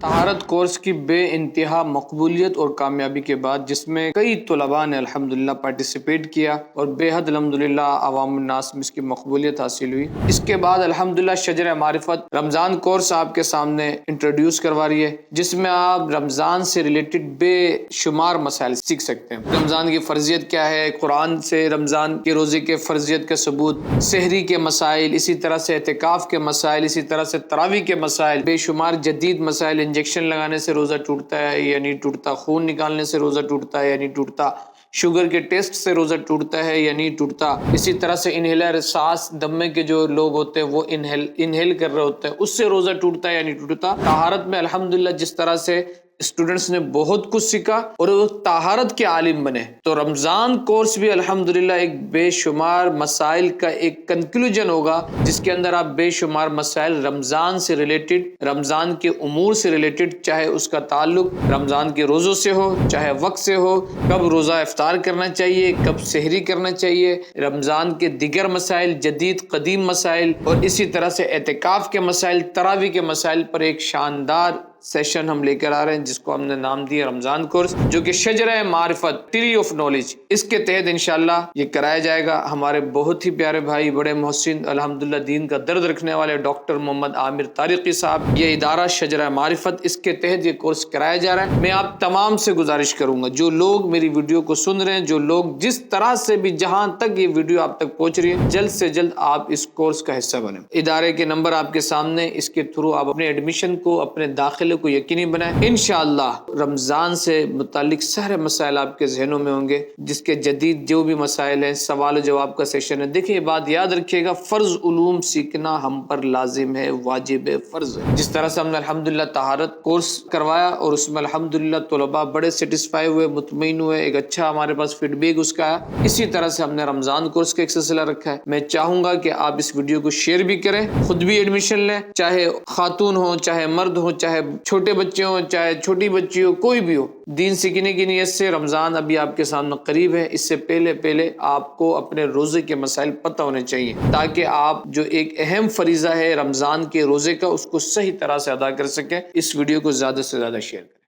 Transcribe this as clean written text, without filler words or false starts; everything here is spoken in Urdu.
طہارت کورس کی بے انتہا مقبولیت اور کامیابی کے بعد جس میں کئی طلباء نے الحمدللہ پارٹیسپیٹ کیا اور بے حد الحمدللہ عوام الناس میں اس کی مقبولیت حاصل ہوئی۔ اس کے بعد الحمدللہ شجر معرفت رمضان کورس آپ کے سامنے انٹروڈیوس کروا رہی ہے، جس میں آپ رمضان سے ریلیٹڈ بے شمار مسائل سیکھ سکتے ہیں۔ رمضان کی فرضیت کیا ہے، قرآن سے رمضان کے روزے کے فرضیت کا ثبوت، سحری کے مسائل، اسی طرح سے اعتکاف کے مسائل، اسی طرح سے تراویح کے مسائل، بے شمار جدید مسائل، انجیکشن لگانے سے روزہ ٹوٹتا ہے یا نہیں ٹوٹتا، خون نکالنے سے روزہ ٹوٹتا ہے یا نہیں ٹوٹتا، شوگر کے ٹیسٹ سے روزہ ٹوٹتا ہے یا نہیں ٹوٹتا، اسی طرح سے انہیلر سانس دمے کے جو لوگ ہوتے ہیں وہ انہیل کر رہے ہوتے ہیں، اس سے روزہ ٹوٹتا ہے یا نہیں ٹوٹتا۔ طہارت میں الحمدللہ جس طرح سے اسٹوڈنٹس نے بہت کچھ سیکھا اور وہ طہارت کے عالم بنے، تو رمضان کورس بھی الحمدللہ ایک بے شمار مسائل کا ایک کنکلوژن ہوگا، جس کے اندر آپ بے شمار مسائل رمضان سے ریلیٹڈ، رمضان کے امور سے ریلیٹڈ، چاہے اس کا تعلق رمضان کے روزوں سے ہو، چاہے وقت سے ہو، کب روزہ افطار کرنا چاہیے، کب سحری کرنا چاہیے، رمضان کے دیگر مسائل، جدید قدیم مسائل، اور اسی طرح سے اعتکاف کے مسائل، تراویح کے مسائل پر ایک شاندار سیشن ہم لے کر آ رہے ہیں، جس کو ہم نے نام دیا رمضان کورس، جو کہ شجرہ معرفت، ٹری آف نالج، اس کے تحت انشاءاللہ یہ کرایا جائے گا۔ ہمارے بہت ہی پیارے بھائی، بڑے محسن، الحمدللہ دین کا درد رکھنے والے ڈاکٹر محمد عامر طارقی صاحب، یہ ادارہ شجرہ معرفت، اس کے تحت یہ کورس کرایا جا رہا ہے۔ میں آپ تمام سے گزارش کروں گا، جو لوگ میری ویڈیو کو سن رہے ہیں، جو لوگ جس طرح سے بھی، جہاں تک یہ ویڈیو آپ تک پہنچ رہی ہے، جلد سے جلد آپ اس کورس کا حصہ بنیں۔ ادارے کے نمبر آپ کے سامنے، اس کے تھرو آپ اپنے ایڈمیشن کو، اپنے داخلے کو یقینی بنائیں۔ انشاءاللہ رمضان سے متعلق سارے مسائل آپ کے ذہنوں میں ہوں گے، جس کے جدید جو بھی مسائل ہیں، سوال و جواب کا سیشن ہے۔ دیکھیں، یہ بات یاد رکھیے گا، فرض علوم سیکھنا ہم پر لازم ہے، واجب ہے، فرض ہے۔ جس طرح سے ہم نے الحمدللہ طہارت کورس کروایا اور اس میں الحمدللہ طلباء بڑے سیٹسفائی ہوئے، مطمئن ہوئے، ایک اچھا ہمارے پاس فیڈ بیک اس کا آیا، اسی طرح سے ہم نے رمضان کورس کا ایک سلسلہ رکھا ہے۔ میں چاہوں گا کہ آپ اس ویڈیو کو شیئر بھی کریں، خود بھی ایڈمیشن لیں، چاہے خاتون ہو، چاہے مرد ہو، چاہے چھوٹے بچے ہوں، چاہے چھوٹی بچی ہو، کوئی بھی ہو، دین سیکھنے کی نیت سے۔ رمضان ابھی آپ کے سامنے قریب ہے، اس سے پہلے آپ کو اپنے روزے کے مسائل پتہ ہونے چاہیے، تاکہ آپ جو ایک اہم فریضہ ہے رمضان کے روزے کا، اس کو صحیح طرح سے ادا کر سکیں۔ اس ویڈیو کو زیادہ سے زیادہ شیئر کریں۔